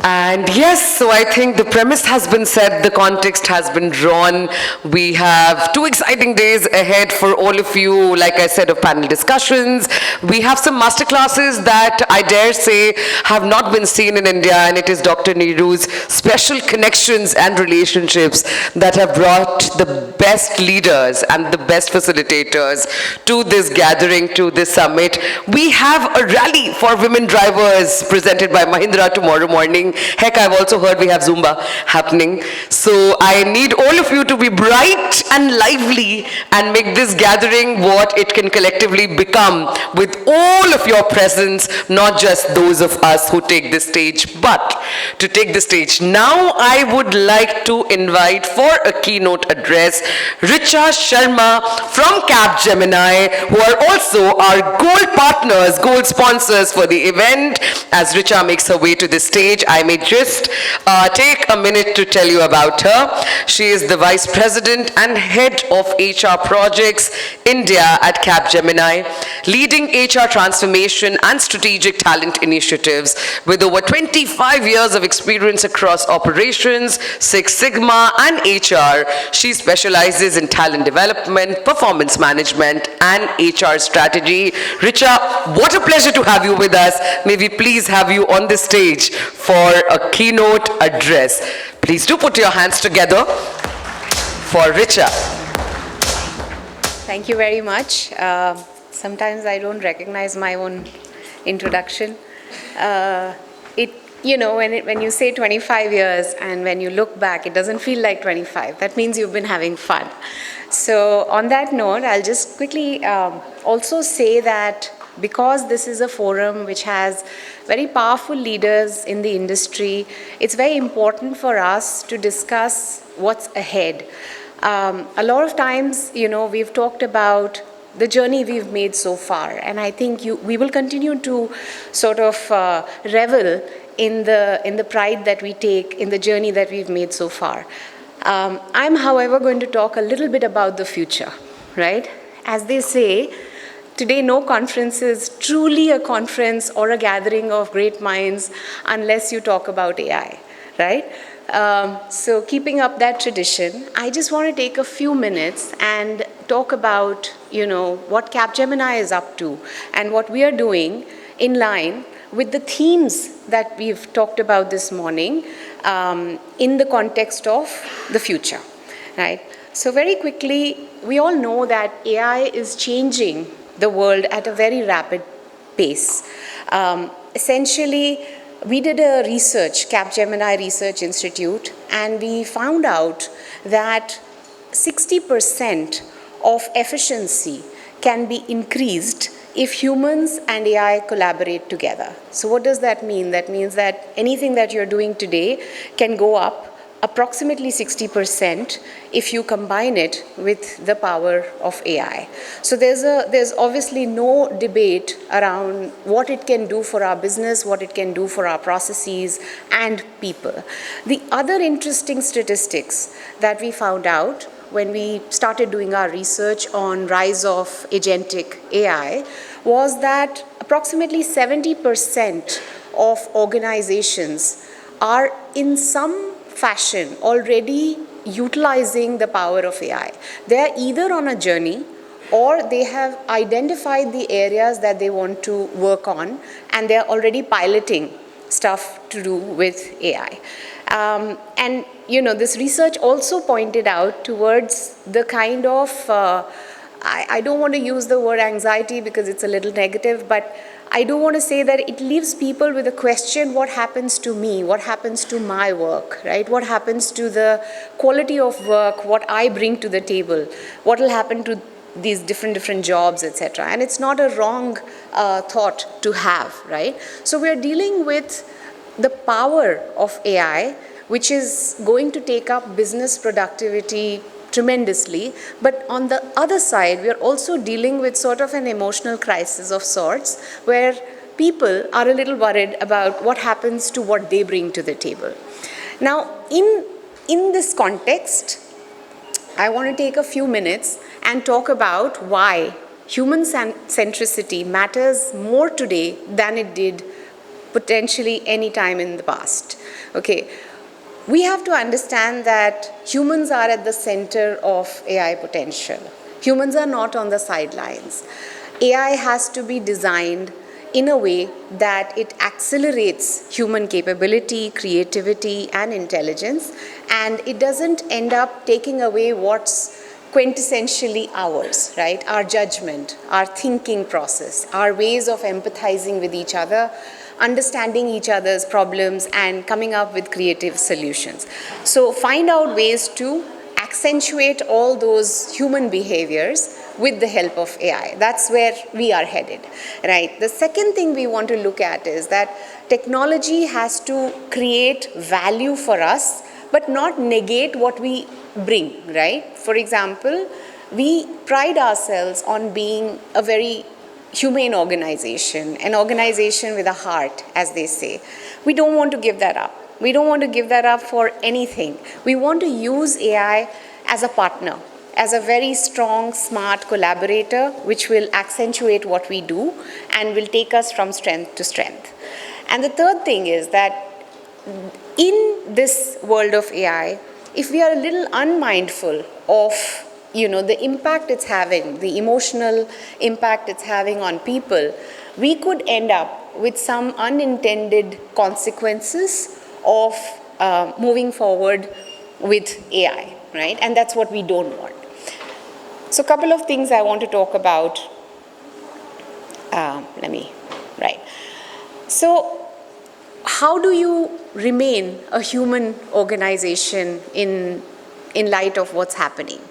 And yes, so I think the premise has been set, the context has been drawn. We have 2 exciting days ahead for all of you, like I said, of panel discussions. We have some masterclasses that I dare say have not been seen in India, and it is Dr. Neeru's special connections and relationships that have brought the best leaders and the best facilitators to this gathering, to this summit. We have a rally for women drivers presented by Mahindra tomorrow morning. Heck, I've also heard we have Zumba happening. So I need all of you to be bright and lively and make this gathering what it can collectively become with all of your presence, not just those of us who take the stage, but to take the stage. Now I would like to invite for a keynote address Richa Sharma from Capgemini, who are also our gold partners, gold sponsors for the event. As Richa makes her way to the stage, I may just take a minute to tell you about her. She is the Vice President and Head of HR Projects India at Capgemini, leading HR transformation and strategic talent initiatives with over 25 years of experience across operations, Six Sigma, and HR. She specializes in talent development, performance management, and HR strategy. Richa, what a pleasure to have you with us. May we please have you on the stage for a keynote address. Please do put your hands together for Richa. Thank you very much. Sometimes I don't recognize my own introduction. When you say 25 years and when you look back, it doesn't feel like 25. That means you've been having fun. So on that note, I'll just quickly also say that because this is a forum which has very powerful leaders in the industry, it's very important for us to discuss what's ahead. A lot of times, we've talked about the journey we've made so far, and I think we will continue to sort of revel in the pride that we take in the journey that we've made so far. I'm, however, going to talk a little bit about the future, right? As they say, today no conference is truly a conference or a gathering of great minds unless you talk about AI, right? So keeping up that tradition, I just want to take a few minutes and talk about, what Capgemini is up to and what we are doing in line with the themes that we've talked about this morning in the context of the future, right? So very quickly, we all know that AI is changing the world at a very rapid pace. Essentially, we did a research, Capgemini Research Institute, and we found out that 60% of efficiency can be increased if humans and AI collaborate together. So what does that mean? That means that anything that you're doing today can go up approximately 60% if you combine it with the power of AI. So there's obviously no debate around what it can do for our business, what it can do for our processes and people. The other interesting statistics that we found out when we started doing our research on rise of agentic AI was that approximately 70% of organizations are in some fashion already utilizing the power of AI. They're either on a journey or they have identified the areas that they want to work on and they're already piloting stuff to do with AI. And this research also pointed out towards the kind of, I don't want to use the word anxiety because it's a little negative, but I do want to say that it leaves people with a question, what happens to me? What happens to my work, right? What happens to the quality of work, what I bring to the table? What will happen to these different jobs, etc.? And it's not a wrong thought to have, right? So we're dealing with the power of AI, which is going to take up business productivity tremendously. But on the other side, we are also dealing with sort of an emotional crisis of sorts, where people are a little worried about what happens to what they bring to the table. Now, in this context, I want to take a few minutes and talk about why human centricity matters more today than it did potentially any time in the past. Okay, we have to understand that humans are at the center of AI potential. Humans are not on the sidelines. AI has to be designed in a way that it accelerates human capability, creativity, and intelligence, and it doesn't end up taking away what's quintessentially ours, right? Our judgment, our thinking process, our ways of empathizing with each other, understanding each other's problems, and coming up with creative solutions. So find out ways to accentuate all those human behaviors with the help of AI. That's where we are headed, right? The second thing we want to look at is that technology has to create value for us, but not negate what we bring, right? For example, we pride ourselves on being a very humane organization, an organization with a heart, as they say. We don't want to give that up. We don't want to give that up for anything. We want to use AI as a partner, as a very strong, smart collaborator, which will accentuate what we do and will take us from strength to strength. And the third thing is that in this world of AI, if we are a little unmindful of the impact it's having, the emotional impact it's having on people, we could end up with some unintended consequences of moving forward with AI, right? And that's what we don't want. So a couple of things I want to talk about. Right. So how do you remain a human organization in light of what's happening?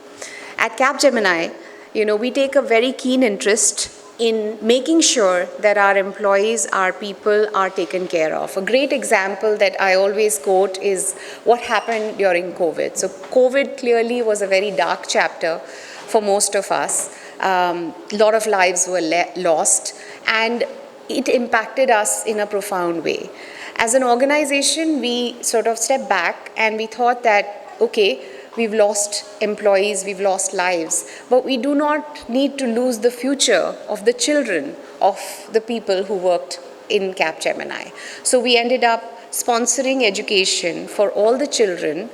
At Capgemini, we take a very keen interest in making sure that our employees, our people are taken care of. A great example that I always quote is what happened during COVID. So COVID clearly was a very dark chapter for most of us. A lot of lives were lost, and it impacted us in a profound way. As an organization, we sort of stepped back and we thought that, okay, we've lost employees, we've lost lives, but we do not need to lose the future of the children of the people who worked in Capgemini. So we ended up sponsoring education for all the children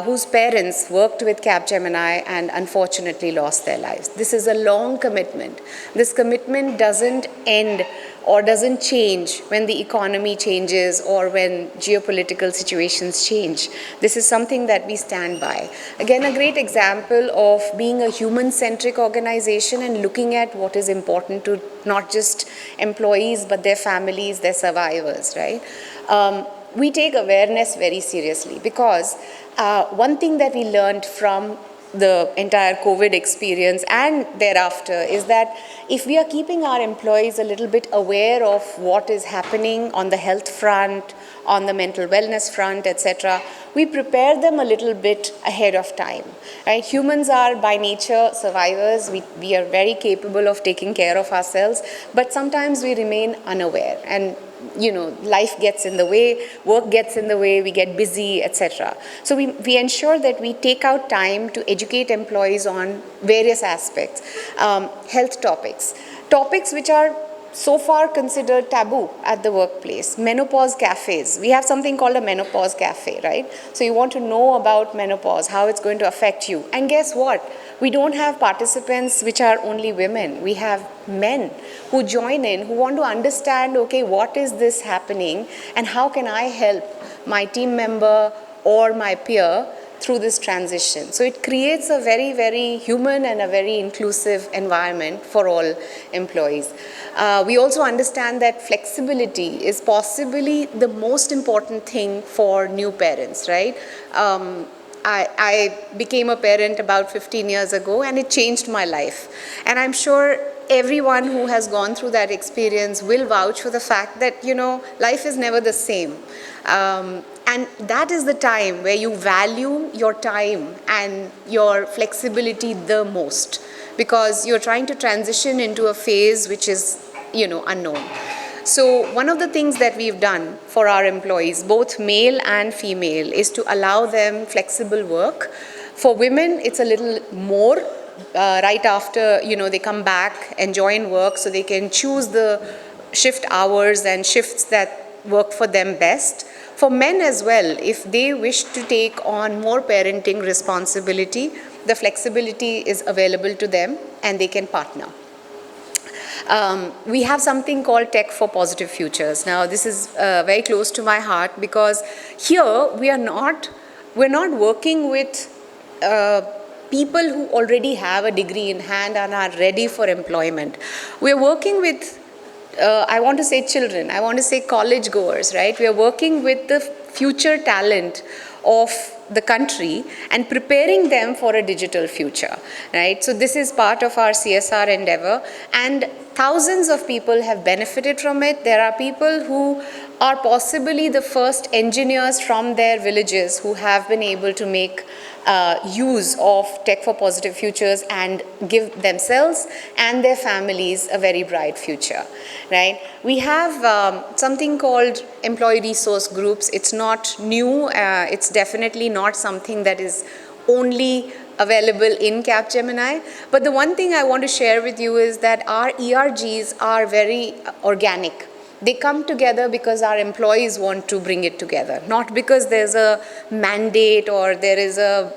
whose parents worked with Capgemini and unfortunately lost their lives. This is a long commitment. This commitment doesn't end or doesn't change when the economy changes or when geopolitical situations change. This is something that we stand by. Again, a great example of being a human-centric organization and looking at what is important to not just employees, but their families, their survivors, right? We take awareness very seriously because one thing that we learned from the entire COVID experience and thereafter is that if we are keeping our employees a little bit aware of what is happening on the health front, on the mental wellness front, etc., we prepare them a little bit ahead of time, right? Humans are by nature survivors. We are very capable of taking care of ourselves, but sometimes we remain unaware, and life gets in the way, work gets in the way, we get busy, etc. So we ensure that we take out time to educate employees on various aspects, health topics which are so far considered taboo at the workplace. Menopause cafes. We have something called a menopause cafe, right? So you want to know about menopause, how it's going to affect you. And guess what? We don't have participants which are only women. We have men who join in, who want to understand, okay, what is this happening and how can I help my team member or my peer through this transition. So it creates a very, very human and a very inclusive environment for all employees. We also understand that flexibility is possibly the most important thing for new parents, right? I became a parent about 15 years ago and it changed my life. And I'm sure everyone who has gone through that experience will vouch for the fact that, life is never the same. And that is the time where you value your time and your flexibility the most, because you're trying to transition into a phase which is, unknown. So one of the things that we've done for our employees, both male and female, is to allow them flexible work. For women, it's a little more right after, they come back and join work, so they can choose the shift hours and shifts that work for them best. For men as well, if they wish to take on more parenting responsibility, the flexibility is available to them and they can partner. We have something called Tech for Positive Futures. Now, this is very close to my heart because here we're not working with people who already have a degree in hand and are ready for employment. We're working with, I want to say children, I want to say college goers, right? We are working with the future talent of the country and preparing them for a digital future, right? So this is part of our CSR endeavor, and thousands of people have benefited from it. There are people who are possibly the first engineers from their villages who have been able to make use of Tech for Positive Futures and give themselves and their families a very bright future, right? We have something called employee resource groups. It's not new. It's definitely not something that is only available in Capgemini. But the one thing I want to share with you is that our ERGs are very organic. They come together because our employees want to bring it together, not because there's a mandate or there is a,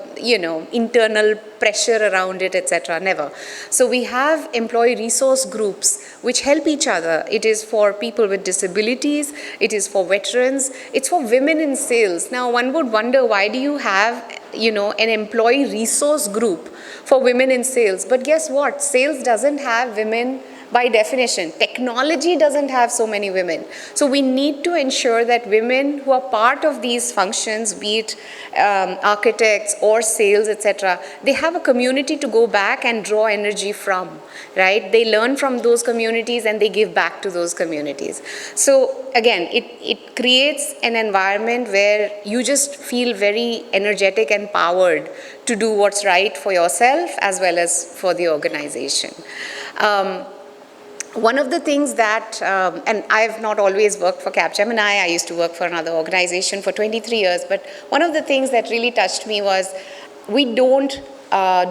internal pressure around it, etc. Never. So we have employee resource groups which help each other. It is for people with disabilities, it is for veterans, it's for women in sales. Now, one would wonder, why do you have, an employee resource group for women in sales? But guess what? Sales doesn't have women by definition. Technology doesn't have so many women. So we need to ensure that women who are part of these functions, be it architects or sales, etc., they have a community to go back and draw energy from, right? They learn from those communities and they give back to those communities. So again, it creates an environment where you just feel very energetic and powered to do what's right for yourself as well as for the organization. One of the things that, and I've not always worked for Capgemini, I used to work for another organization for 23 years, but one of the things that really touched me was we don't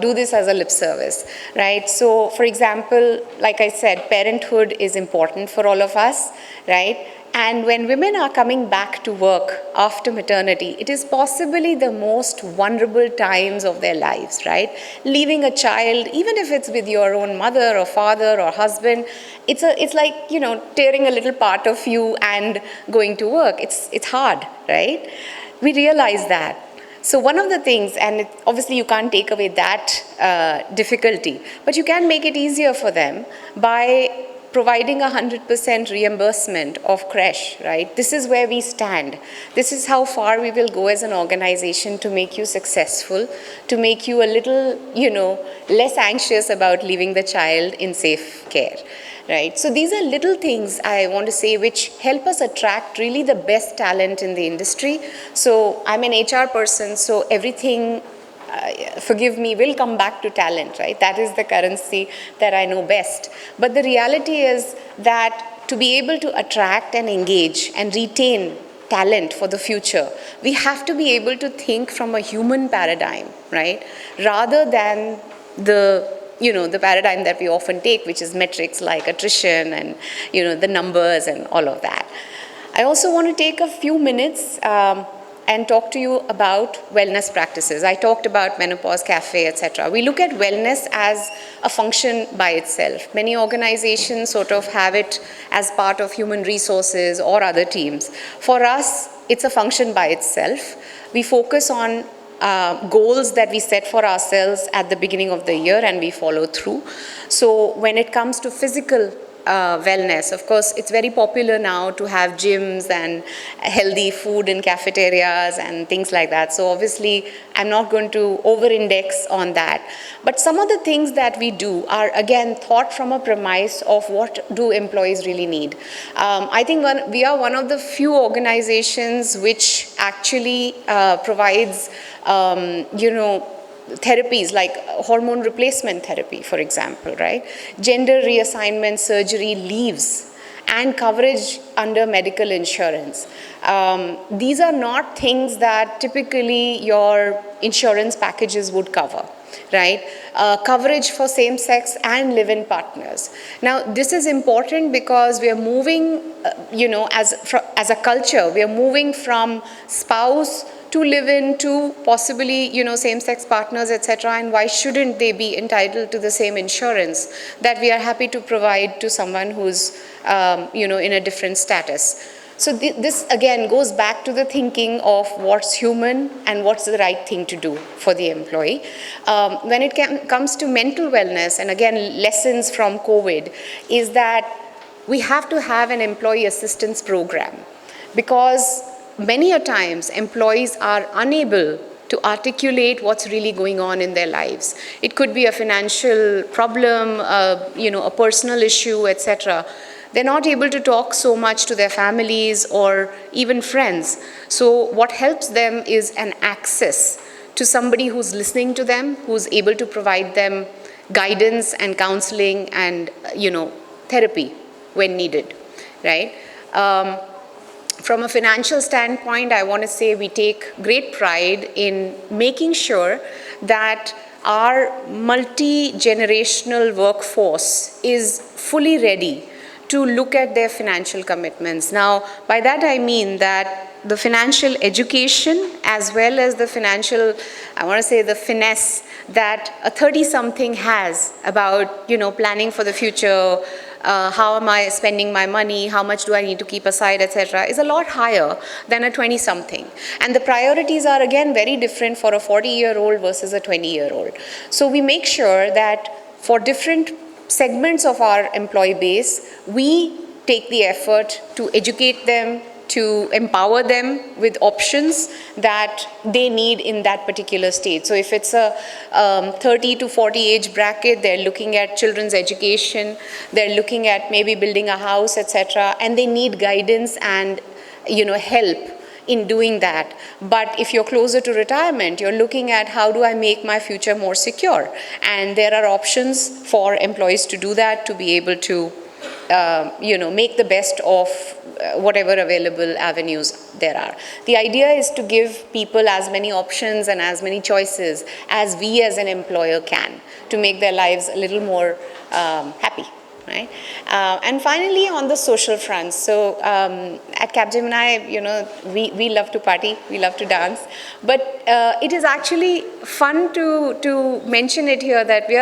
do this as a lip service, right? So, for example, like I said, parenthood is important for all of us, right? And when women are coming back to work after maternity, it is possibly the most vulnerable times of their lives, right? Leaving a child, even if it's with your own mother or father or husband, it's like, tearing a little part of you and going to work. It's hard, right? We realize that. So one of the things, and obviously you can't take away that difficulty, but you can make it easier for them by providing 100% reimbursement of creche, right? This is where we stand. This is how far we will go as an organization to make you successful, to make you a little, less anxious about leaving the child in safe care, right? So these are little things I want to say which help us attract really the best talent in the industry. So I'm an HR person, so everything, forgive me, will come back to talent, right? That is the currency that I know best. But the reality is that to be able to attract and engage and retain talent for the future, we have to be able to think from a human paradigm, right? Rather than the paradigm that we often take, which is metrics like attrition and, the numbers and all of that. I also want to take a few minutes and talk to you about wellness practices. I talked about menopause cafe, etc. We look at wellness as a function by itself. Many organizations sort of have it as part of human resources or other teams. For us, it's a function by itself. We focus on goals that we set for ourselves at the beginning of the year and we follow through. So when it comes to physical wellness, of course, it's very popular now to have gyms and healthy food in cafeterias and things like that. So obviously, I'm not going to over-index on that. But some of the things that we do are, again, thought from a premise of what do employees really need. I think we are one of the few organizations which actually provides, therapies like hormone replacement therapy, for example, right? Gender reassignment surgery leaves and coverage under medical insurance. These are not things that typically your insurance packages would cover, right? Coverage for same-sex and live-in partners. Now, this is important because we are moving, as a culture, we are moving from spouse to live-in to possibly, same-sex partners, etc. And why shouldn't they be entitled to the same insurance that we are happy to provide to someone who's, in a different status? So this again goes back to the thinking of what's human and what's the right thing to do for the employee. When it comes to mental wellness, and again lessons from COVID, is that we have to have an employee assistance program, because many a times employees are unable to articulate what's really going on in their lives. It could be a financial problem, a personal issue, etc. They're not able to talk so much to their families or even friends. So what helps them is an access to somebody who's listening to them, who's able to provide them guidance and counseling and, therapy when needed, right? From a financial standpoint, I want to say we take great pride in making sure that our multi-generational workforce is fully ready to look at their financial commitments. Now, by that I mean that the financial education as well as the financial, I want to say the finesse that a 30-something has about, planning for the future, how am I spending my money, how much do I need to keep aside, etc., is a lot higher than a 20-something. And the priorities are again very different for a 40-year-old versus a 20-year-old. So we make sure that for different segments of our employee base, we take the effort to educate them, to empower them with options that they need in that particular stage. So if it's a 30 to 40 age bracket, they're looking at children's education, they're looking at maybe building a house, etc., and they need guidance and help in doing that. But if you're closer to retirement, you're looking at how do I make my future more secure? And there are options for employees to do that, to be able to make the best of whatever available avenues there are. The idea is to give people as many options and as many choices as we as an employer can, to make their lives a little more happy. Right? And finally, on the social front, so at Capgemini, we love to party, we love to dance, but it is actually fun to mention it here that we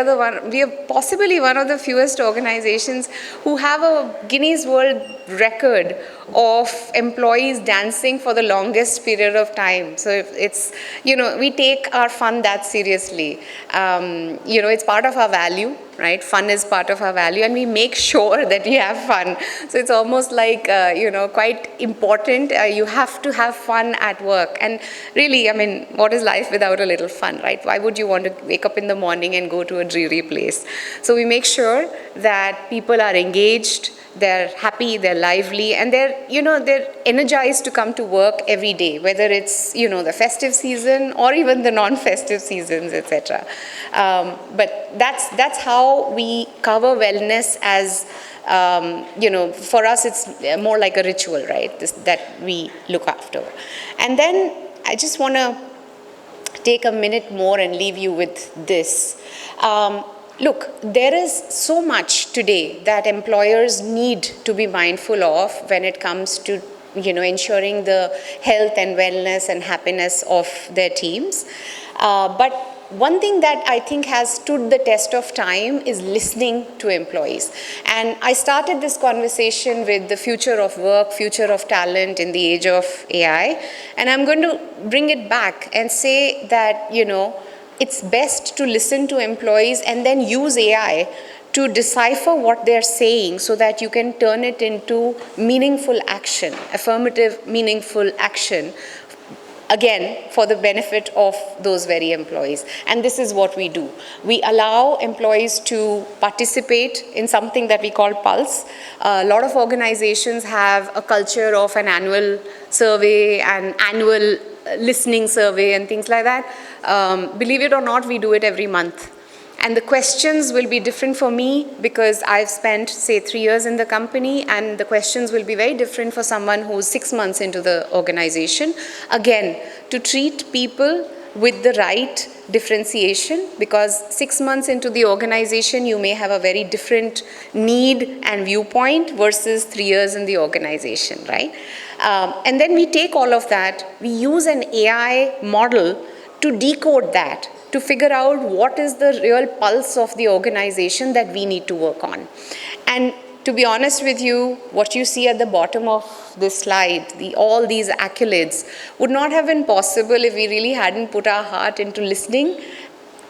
are possibly one of the fewest organizations who have a Guinness World Record of employees dancing for the longest period of time. So it's, we take our fun that seriously. It's part of our value, right? Fun is part of our value, and we make sure that we have fun. So it's almost like, quite important. You have to have fun at work. And really, what is life without a little fun, right? Why would you want to wake up in the morning and go to a dreary place? So we make sure that people are engaged, they're happy, they're lively, and they're energized to come to work every day, whether it's, the festive season or even the non-festive seasons, etc. But that's how we cover wellness as, for us it's more like a ritual, right, that we look after. And then I just want to take a minute more and leave you with this. Look, there is so much today that employers need to be mindful of when it comes to, ensuring the health and wellness and happiness of their teams. But one thing that I think has stood the test of time is listening to employees. And I started this conversation with the future of work, future of talent in the age of AI. And I'm going to bring it back and say that, it's best to listen to employees and then use AI to decipher what they're saying so that you can turn it into meaningful action, affirmative, meaningful action, again, for the benefit of those very employees. And this is what we do. We allow employees to participate in something that we call Pulse. A lot of organizations have a culture of an annual survey and annual listening survey and things like that. Believe it or not, we do it every month. And the questions will be different for me because I've spent, say, 3 years in the company, and the questions will be very different for someone who's 6 months into the organization. Again, to treat people with the right differentiation, because 6 months into the organization, you may have a very different need and viewpoint versus 3 years in the organization, right? And then we take all of that, we use an AI model to decode that, to figure out what is the real pulse of the organization that we need to work on. And to be honest with you, what you see at the bottom of this slide, all these accolades, would not have been possible if we really hadn't put our heart into listening,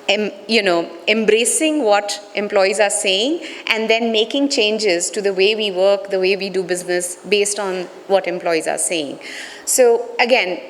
embracing what employees are saying, and then making changes to the way we work, the way we do business based on what employees are saying. So again,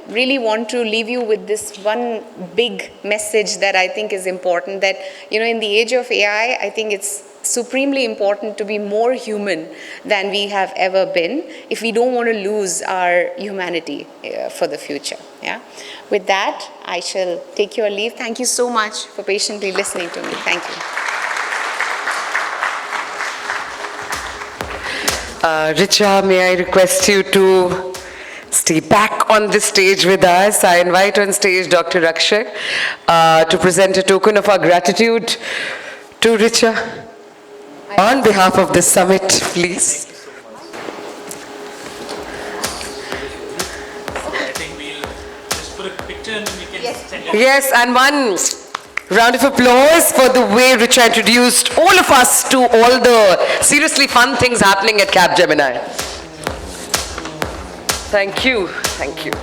really want to leave you with this one big message that I think is important, that, in the age of AI, I think it's supremely important to be more human than we have ever been if we don't want to lose our humanity for the future. Yeah. With that, I shall take your leave. Thank you so much for patiently listening to me. Thank you. Richa, may I request you to stay back on the stage with us. I invite on stage Dr. Rakshak to present a token of our gratitude to Richa. On behalf of this summit, please. I think we'll just put a picture and we can send it. Yes, and one round of applause for the way Richa introduced all of us to all the seriously fun things happening at Capgemini. Thank you. Thank you.